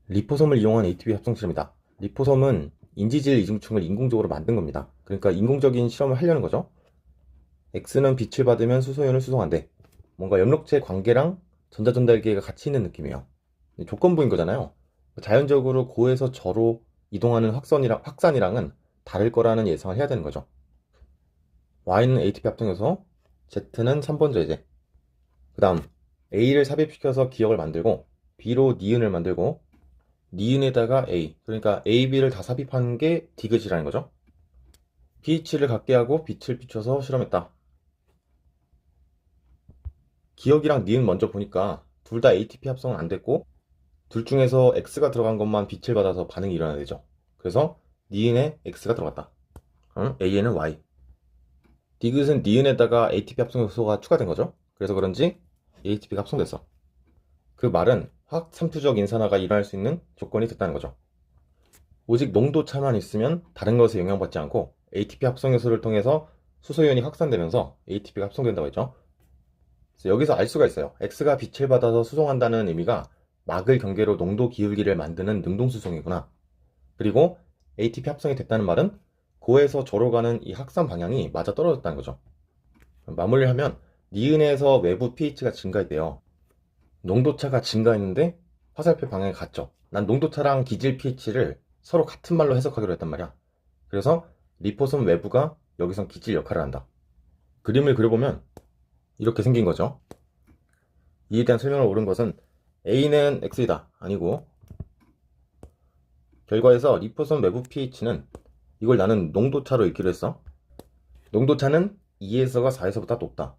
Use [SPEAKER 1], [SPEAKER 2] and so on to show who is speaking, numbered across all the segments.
[SPEAKER 1] 리포솜을 이용한 ATP 합성 실험이다. 리포솜은 인지질 이중층을 인공적으로 만든 겁니다. 그러니까 인공적인 실험을 하려는 거죠. X는 빛을 받으면 수소연을 수송한대. 뭔가 염록체 관계랑 전자전달계가 같이 있는 느낌이에요. 조건부인 거잖아요. 자연적으로 고에서 저로 이동하는 확산이랑은 다를 거라는 예상을 해야 되는 거죠. Y는 ATP 합성해서 Z는 3번 저해제. 그 다음 A를 삽입시켜서 기억을 만들고 B로 니은을 만들고 니은에다가 A, 그러니까 A, B를 다 삽입한 게 디귿이라는 거죠. pH를 같게 하고 빛을 비춰서 실험했다. 기억이랑 니은 먼저 보니까 둘 다 ATP 합성은 안 됐고 둘 중에서 X가 들어간 것만 빛을 받아서 반응이 일어나야 되죠. 그래서 니은에 X가 들어갔다. 그럼 A에는 Y. 디귿은 니은에다가 ATP 합성 요소가 추가된 거죠. 그래서 그런지 ATP가 합성됐어. 그 말은 화학 삼투적 인산화가 일어날 수 있는 조건이 됐다는 거죠. 오직 농도 차만 있으면 다른 것에 영향받지 않고 ATP 합성 요소를 통해서 수소이온이 확산되면서 ATP가 합성된다고 했죠. 그래서 여기서 알 수가 있어요. X가 빛을 받아서 수송한다는 의미가 막을 경계로 농도 기울기를 만드는 능동수송이구나. 그리고 ATP 합성이 됐다는 말은 고에서 저로 가는 이 확산 방향이 맞아 떨어졌다는 거죠. 마무리를 하면 니은에서 외부 pH가 증가했대요. 농도차가 증가했는데 화살표 방향이 같죠. 난 농도차랑 기질 pH를 서로 같은 말로 해석하기로 했단 말이야. 그래서 리포솜 외부가 여기선 기질 역할을 한다. 그림을 그려보면 이렇게 생긴 거죠. 이에 대한 설명을 옳은 것은 A는 X이다 아니고, 결과에서 리포솜 외부 pH는, 이걸 나는 농도차로 읽기로 했어. 농도차는 2에서가 4에서보다 높다.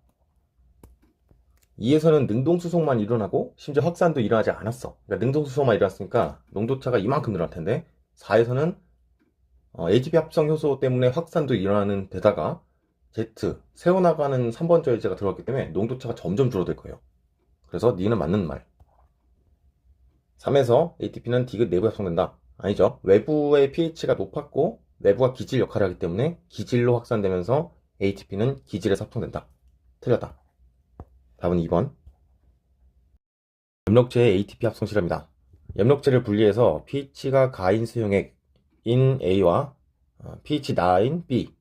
[SPEAKER 1] 2에서는 능동수송만 일어나고 심지어 확산도 일어나지 않았어. 그러니까 능동수송만 일어났으니까 농도차가 이만큼 늘어날 텐데 4에서는 ATP 합성 효소 때문에 확산도 일어나는 데다가 Z, 새어나가는 3번 저해제가 들어갔기 때문에 농도차가 점점 줄어들 거예요. 그래서 니는 맞는 말. 3에서 ATP는 디귿 내부에 합성된다. 아니죠. 외부의 pH가 높았고 내부가 기질 역할을 하기 때문에 기질로 확산되면서 ATP는 기질에서 합성된다. 틀렸다. 답은 2번. 엽록체의 ATP 합성 실험이다. 엽록체를 분리해서 pH가 가인 수용액인 A와 pH 나인 B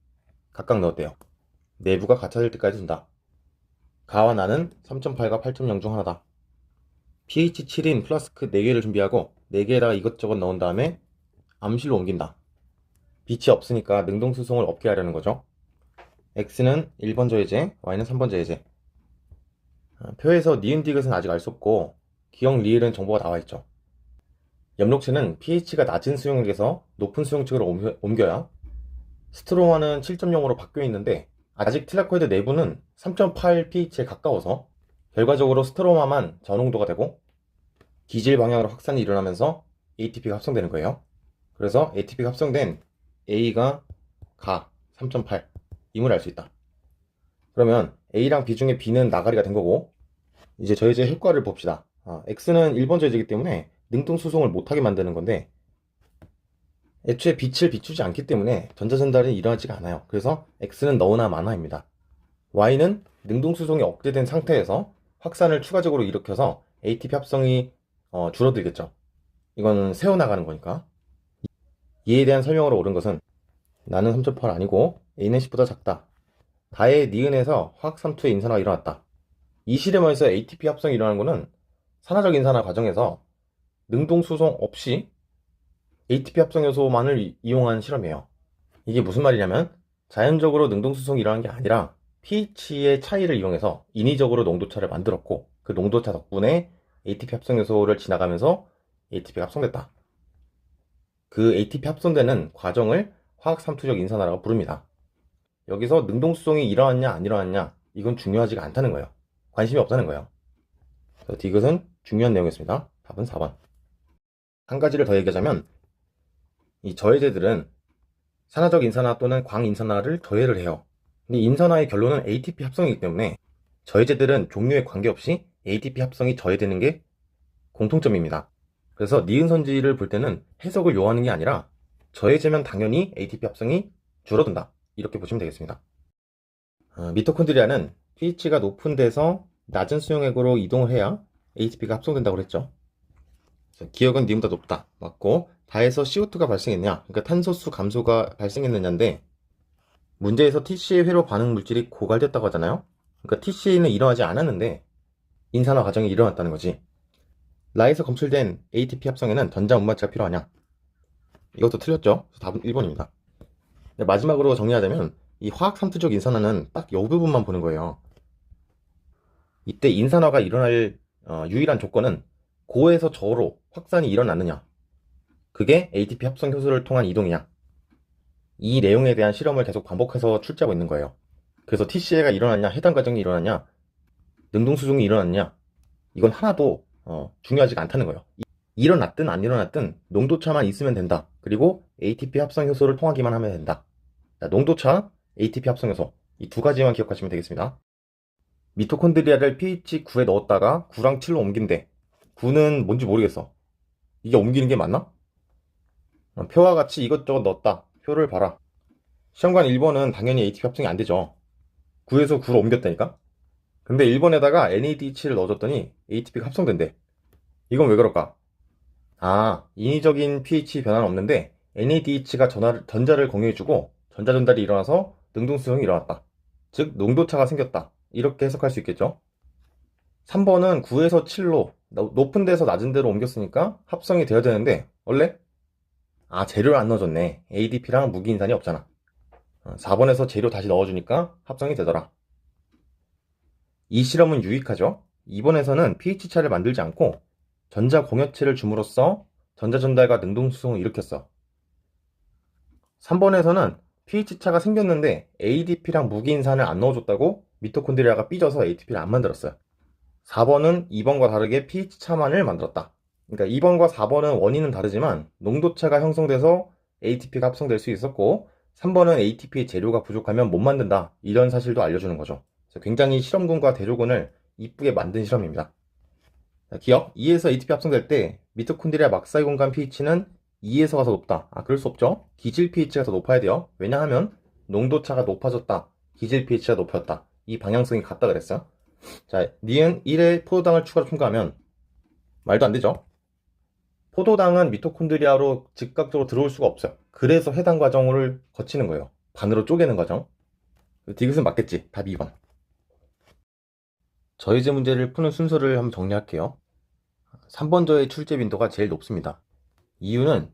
[SPEAKER 1] 각각 넣었대요. 내부가 같아질 때까지 둔다. 가와 나는 3.8과 8.0 중 하나다. pH 7인 플라스크 4개를 준비하고 4개에다가 이것저것 넣은 다음에 암실로 옮긴다. 빛이 없으니까 능동수송을 없게 하려는 거죠. X는 1번 저해제, Y는 3번 저해제. 표에서 니은 디귿은 아직 알 수 없고 기억 리을은 정보가 나와있죠. 엽록체는 pH가 낮은 수용액에서 높은 수용층으로 옮겨야 스트로마는 7.0으로 바뀌어 있는데 아직 틸라코이드 내부는 3.8 pH에 가까워서 결과적으로 스트로마만 저농도가 되고 기질 방향으로 확산이 일어나면서 ATP가 합성되는 거예요. 그래서 ATP가 합성된 A가 가 3.8 임을 알 수 있다. 그러면 A랑 B 중에 B는 나가리가 된 거고, 이제 저해제 효과를 봅시다. X는 1번 저해제이기 때문에 능동수송을 못하게 만드는 건데 애초에 빛을 비추지 않기 때문에 전자전달이 일어나지가 않아요. 그래서 X는 너나 마나입니다. Y는 능동수송이 억제된 상태에서 확산을 추가적으로 일으켜서 ATP 합성이 줄어들겠죠. 이건 새어나가는 거니까. 이에 대한 설명으로 옳은 것은 나는 3.8 아니고 A는 10보다 작다. 다의 니은에서 화학삼투의 인산화가 일어났다. 이 실험에서 ATP 합성이 일어나는 것은 산화적 인산화 과정에서 능동수송 없이 ATP 합성 요소만을 이용한 실험이에요. 이게 무슨 말이냐면 자연적으로 능동수송이 일어나는 게 아니라 pH의 차이를 이용해서 인위적으로 농도차를 만들었고 그 농도차 덕분에 ATP 합성 요소를 지나가면서 ATP가 합성됐다. 그 ATP 합성되는 과정을 화학 삼투적 인산화라고 부릅니다. 여기서 능동수송이 일어났냐 안 일어났냐 이건 중요하지가 않다는 거예요. 관심이 없다는 거예요. 그래서 디귿은 중요한 내용이었습니다. 답은 4번. 한 가지를 더 얘기하자면 이 저해제들은 산화적 인산화 또는 광인산화를 저해를 해요. 근데 인산화의 결론은 ATP 합성이기 때문에 저해제들은 종류에 관계없이 ATP 합성이 저해되는 게 공통점입니다. 그래서 니은선지를 볼 때는 해석을 요하는 게 아니라 저해제면 당연히 ATP 합성이 줄어든다. 이렇게 보시면 되겠습니다. 미토콘드리아는 pH가 높은 데서 낮은 수용액으로 이동을 해야 ATP가 합성된다고 그랬죠. 기억은 니은보다 높다. 맞고, 다에서 CO2가 발생했냐? 그러니까 탄소수 감소가 발생했느냐인데, 문제에서 TC의 회로 반응 물질이 고갈됐다고 하잖아요? 그러니까 TC는 일어나지 않았는데, 인산화 과정이 일어났다는 거지. 라에서 검출된 ATP 합성에는 전자 운반체가 필요하냐? 이것도 틀렸죠? 답은 1번입니다. 마지막으로 정리하자면, 이 화학 삼투족 인산화는 딱 이 부분만 보는 거예요. 이때 인산화가 일어날 유일한 조건은 고에서 저로 확산이 일어났느냐, 그게 ATP 합성 효소를 통한 이동이냐, 이 내용에 대한 실험을 계속 반복해서 출제하고 있는 거예요. 그래서 TCA가 일어났냐, 해당 과정이 일어났냐, 능동수송이 일어났냐, 이건 하나도 중요하지가 않다는 거예요. 일어났든 안 일어났든 농도차만 있으면 된다. 그리고 ATP 합성 효소를 통하기만 하면 된다. 자, 농도차, ATP 합성 효소, 이 두 가지만 기억하시면 되겠습니다. 미토콘드리아를 pH 9에 넣었다가 9랑 7로 옮긴대. 9는 뭔지 모르겠어. 이게 옮기는 게 맞나? 표와 같이 이것저것 넣었다. 표를 봐라. 시험관 1번은 당연히 ATP 합성이 안 되죠. 9에서 9로 옮겼다니까? 근데 1번에다가 NADH를 넣어줬더니 ATP가 합성된대. 이건 왜 그럴까? 인위적인 pH 변화는 없는데 NADH가 전자를 공유해주고 전자 전달이 일어나서 능동수송이 일어났다. 즉 농도차가 생겼다. 이렇게 해석할 수 있겠죠. 3번은 9에서 7로 높은 데서 낮은 데로 옮겼으니까 합성이 되어야 되는데 원래 재료를 안 넣어줬네. ADP랑 무기인산이 없잖아. 4번에서 재료 다시 넣어주니까 합성이 되더라. 이 실험은 유익하죠. 2번에서는 pH차를 만들지 않고 전자 공여체를 줌으로써 전자 전달과 능동 수송을 일으켰어. 3번에서는 pH차가 생겼는데 ADP랑 무기인산을 안 넣어줬다고 미토콘드리아가 삐져서 ATP를 안 만들었어요. 4번은 2번과 다르게 pH차만을 만들었다. 그러니까 2번과 4번은 원인은 다르지만 농도차가 형성돼서 ATP가 합성될 수 있었고 3번은 ATP 재료가 부족하면 못 만든다. 이런 사실도 알려주는 거죠. 굉장히 실험군과 대조군을 이쁘게 만든 실험입니다. 기억, 2에서 ATP 합성될 때 미토콘드리아 막사이 공간 pH는 2에서가 더 높다. 그럴 수 없죠. 기질 pH가 더 높아야 돼요. 왜냐하면 농도차가 높아졌다. 기질 pH가 높아졌다. 이 방향성이 같다 그랬어요. 자, 니은 1에 포도당을 추가로 첨가하면 말도 안 되죠. 포도당은 미토콘드리아로 즉각적으로 들어올 수가 없어요. 그래서 해당 과정을 거치는 거예요. 반으로 쪼개는 과정. 디귿은 맞겠지. 답 2번. 저희제 문제를 푸는 순서를 한번 정리할게요. 3번 저의 출제 빈도가 제일 높습니다. 이유는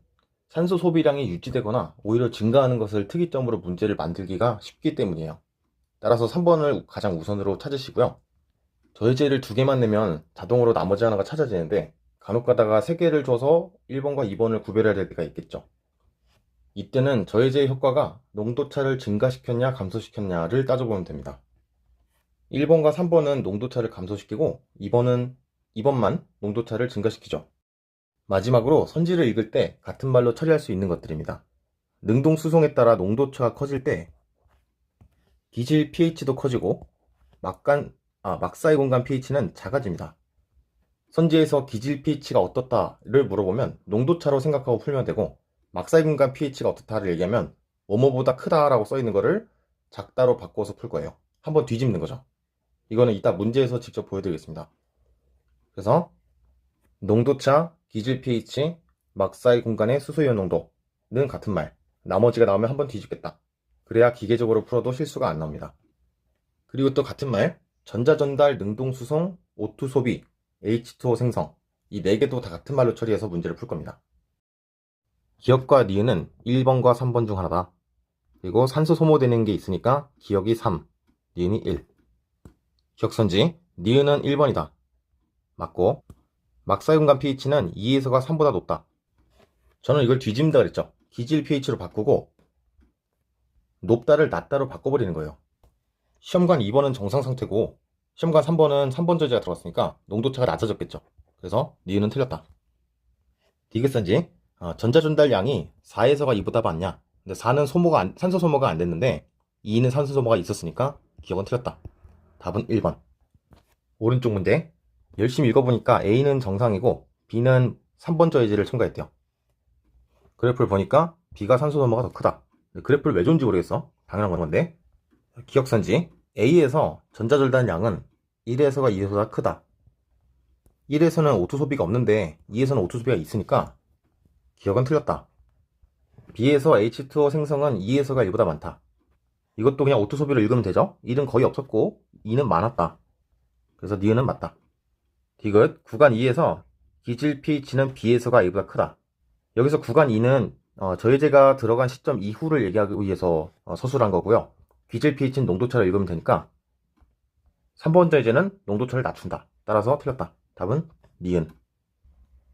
[SPEAKER 1] 산소 소비량이 유지되거나 오히려 증가하는 것을 특이점으로 문제를 만들기가 쉽기 때문이에요. 따라서 3번을 가장 우선으로 찾으시고요. 저희제를 2개만 내면 자동으로 나머지 하나가 찾아지는데 간혹 가다가 3개를 줘서 1번과 2번을 구별해야 될 때가 있겠죠. 이때는 저희제의 효과가 농도차를 증가시켰냐 감소시켰냐를 따져보면 됩니다. 1번과 3번은 농도차를 감소시키고 2번만 농도차를 증가시키죠. 마지막으로 선지를 읽을 때 같은 말로 처리할 수 있는 것들입니다. 능동수송에 따라 농도차가 커질 때 기질 pH도 커지고 막사이 공간 pH는 작아집니다. 선지에서 기질 pH가 어떻다를 물어보면 농도차로 생각하고 풀면 되고 막사이 공간 pH가 어떻다를 얘기하면 뭐뭐보다 크다라고 써있는 거를 작다로 바꿔서 풀 거예요. 한번 뒤집는 거죠. 이거는 이따 문제에서 직접 보여드리겠습니다. 그래서 농도차, 기질 pH, 막사이 공간의 수소이온 농도는 같은 말. 나머지가 나오면 한번 뒤집겠다. 그래야 기계적으로 풀어도 실수가 안 나옵니다. 그리고 또 같은 말, 전자전달, 능동수송, O2 소비, H2O 생성, 이 4개도 다 같은 말로 처리해서 문제를 풀 겁니다. 기억과 니은은 1번과 3번 중 하나다. 그리고 산소 소모되는 게 있으니까 기억이 3, 니은이 1. 기억선지, 니은은 1번이다. 맞고, 막사이 공간 pH는 2에서가 3보다 높다. 저는 이걸 뒤집는다 그랬죠. 기질 pH로 바꾸고 높다를 낮다로 바꿔버리는 거예요. 시험관 2번은 정상 상태고 시험관 3번은 3번 저지가 들어갔으니까 농도차가 낮아졌겠죠. 그래서 니은은 틀렸다. 디귿선지, 전자 전달량이 4에서가 2보다 많냐. 근데 4는 산소 소모가 안 됐는데 2는 산소 소모가 있었으니까 기억은 틀렸다. 답은 1번. 오른쪽 문제, 열심히 읽어보니까 A는 정상이고 B는 3번 저해제를 첨가했대요. 그래프를 보니까 B가 산소 소모가 더 크다. 그래프를 왜 좋은지 모르겠어. 당연한 건데. 기억선지, A에서 전자 전달량은 1에서가 2에서가 크다. 1에서는 O2 소비가 없는데 2에서는 O2 소비가 있으니까 기억은 틀렸다. B에서 H2O 생성은 2에서가 1보다 많다. 이것도 그냥 O2 소비로 읽으면 되죠? 1은 거의 없었고 2는 많았다. 그래서 니은은 맞다. 디귿 구간 2에서 기질 pH는 B에서가 A보다 크다. 여기서 구간 2는 저해제가 들어간 시점 이후를 얘기하기 위해서 서술한 거고요. 기질 pH는 농도차를 읽으면 되니까 3번 저해제는 농도차를 낮춘다. 따라서 틀렸다. 답은 니은.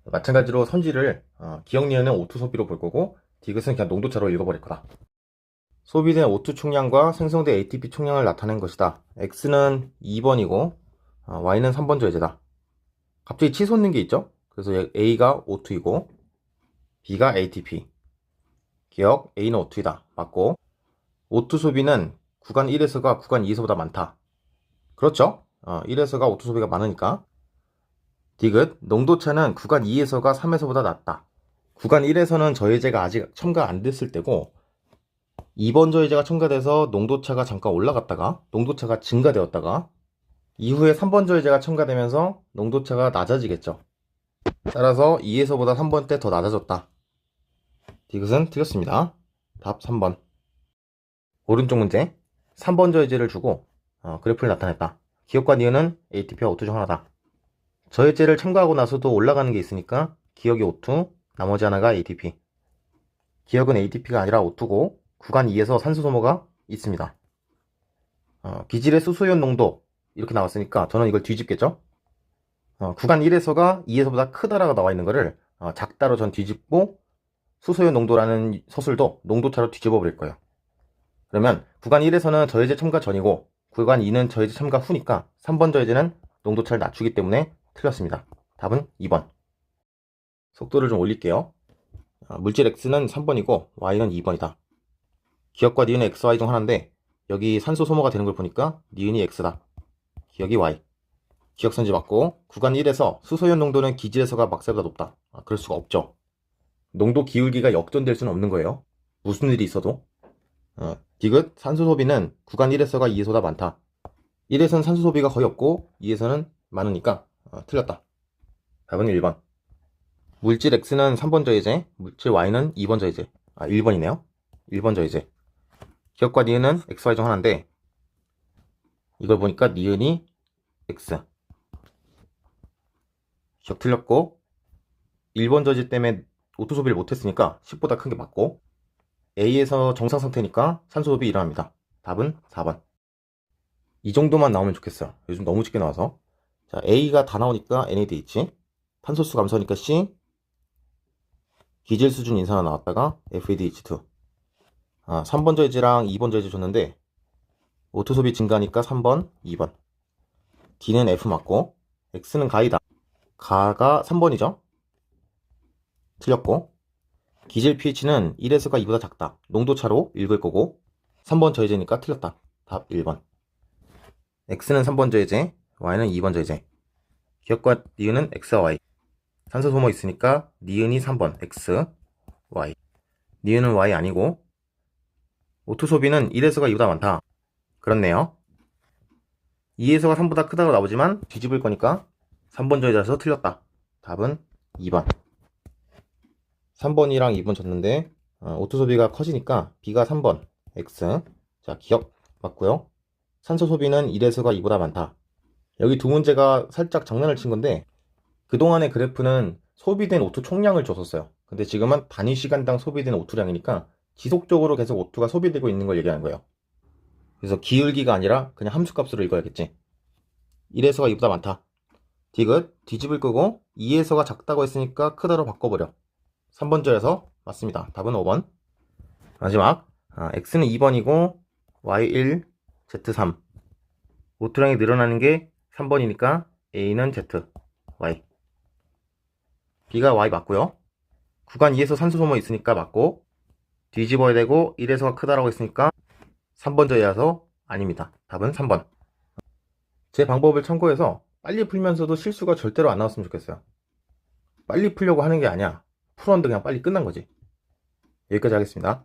[SPEAKER 1] 마찬가지로 선지를 기억 니은은 O2 소비로 볼 거고 디귿은 그냥 농도차로 읽어버릴 거다. 소비된 O2 총량과 생성된 ATP 총량을 나타낸 것이다. X는 2번이고 Y는 3번 저해제다. 갑자기 치솟는 게 있죠? 그래서 A가 O2이고 B가 ATP. 기억 A는 O2이다. 맞고 O2 소비는 구간 1에서가 구간 2에서보다 많다. 그렇죠? 1에서가 O2 소비가 많으니까. 디귿 농도차는 구간 2에서가 3에서보다 낮다. 구간 1에서는 저해제가 아직 첨가 안 됐을 때고 2번 저해제가 첨가돼서 농도차가 잠깐 올라갔다가 농도차가 증가되었다가 이후에 3번 저해제가 첨가되면서 농도차가 낮아지겠죠. 따라서 2에서보다 3번 때 더 낮아졌다. 디귿은 틀렸습니다. 답 3번. 오른쪽 문제 3번 저해제를 주고 그래프를 나타냈다. 기억과 니은은 ATP와 O2 중 하나다. 저해제를 첨가하고 나서도 올라가는 게 있으니까 기억이 O2, 나머지 하나가 ATP. 기억은 ATP가 아니라 O2고 구간 2에서 산소 소모가 있습니다. 기질의 수소이온 농도 이렇게 나왔으니까 저는 이걸 뒤집겠죠. 구간 1에서가 2에서보다 크다라고 나와 있는 거를 작다로 전 뒤집고 수소이온 농도라는 서술도 농도차로 뒤집어 버릴 거예요. 그러면 구간 1에서는 저해제 첨가 전이고 구간 2는 저해제 첨가 후니까 3번 저해제는 농도차를 낮추기 때문에 틀렸습니다. 답은 2번. 속도를 좀 올릴게요. 물질 X는 3번이고 Y는 2번이다. 기억과 니은은 X, Y 중 하나인데 여기 산소 소모가 되는 걸 보니까 니은이 X다. 기억이 Y. 기억선지 맞고 구간 1에서 수소이온 농도는 기질에서가 막세보다 높다. 그럴 수가 없죠. 농도 기울기가 역전될 수는 없는 거예요. 무슨 일이 있어도. 디귿 산소 소비는 구간 1에서가 2에서보다 많다. 1에서는 산소 소비가 거의 없고 2에서는 많으니까 틀렸다. 답은 1번. 물질 X는 3번 저해제, 물질 Y는 2번 저해제. 1번이네요. 1번 저해제. 기억과 니은은 X, Y 중 하나인데 이걸 보니까 니은이 X. 기억 틀렸고 1번 저해제 때문에 O2 소비를 못했으니까 10보다 큰 게 맞고 A에서 정상 상태니까 산소 소비 일어납니다. 답은 4번. 이 정도만 나오면 좋겠어요. 요즘 너무 쉽게 나와서. 자, A가 다 나오니까 NADH, 탄소수 감소하니까 C, 기질 수준 인산화 나왔다가 FADH2. 3번 저해제랑 2번 저해제 줬는데 O2 소비 증가하니까 3번, 2번. D는 F 맞고 X는 가이다. 가가 3번이죠. 틀렸고 기질 pH는 1에서가 2보다 작다. 농도차로 읽을 거고 3번 저해제니까 틀렸다. 답 1번. X는 3번 저해제, Y는 2번 저해제. 기억과 니은은 X와 Y. 산소 소모 있으니까 니은이 3번 X, Y. 니은은 Y 아니고 O2 소비는 1에서가 2보다 많다. 그렇네요. 2에서가 3보다 크다고 나오지만 뒤집을 거니까 3번 저해제라서 틀렸다. 답은 2번. 3번이랑 2번 줬는데 O2 소비가 커지니까 B가 3번 X. 자, 기억 맞고요. 산소 소비는 1에서가 2보다 많다. 여기 두 문제가 살짝 장난을 친 건데 그동안의 그래프는 소비된 O2 총량을 줬었어요. 근데 지금은 단위 시간당 소비된 O2량이니까 지속적으로 계속 O2가 소비되고 있는 걸 얘기하는 거예요. 그래서 기울기가 아니라 그냥 함수값으로 읽어야겠지. 1에서가 2보다 많다. 디귿 뒤집을 거고 2에서가 작다고 했으니까 크다로 바꿔버려. 3번 절에서 맞습니다. 답은 5번. 마지막 X는 2번이고 Y 1, Z 3. O2량이 늘어나는 게 3번이니까 A는 Z, Y. B가 Y 맞고요. 구간 2에서 산소 소모 있으니까 맞고 뒤집어야 되고 1에서가 크다라고 했으니까 3번 저해라서 아닙니다. 답은 3번. 제 방법을 참고해서 빨리 풀면서도 실수가 절대로 안 나왔으면 좋겠어요. 빨리 풀려고 하는 게 아니야. 풀었는데 그냥 빨리 끝난 거지. 여기까지 하겠습니다.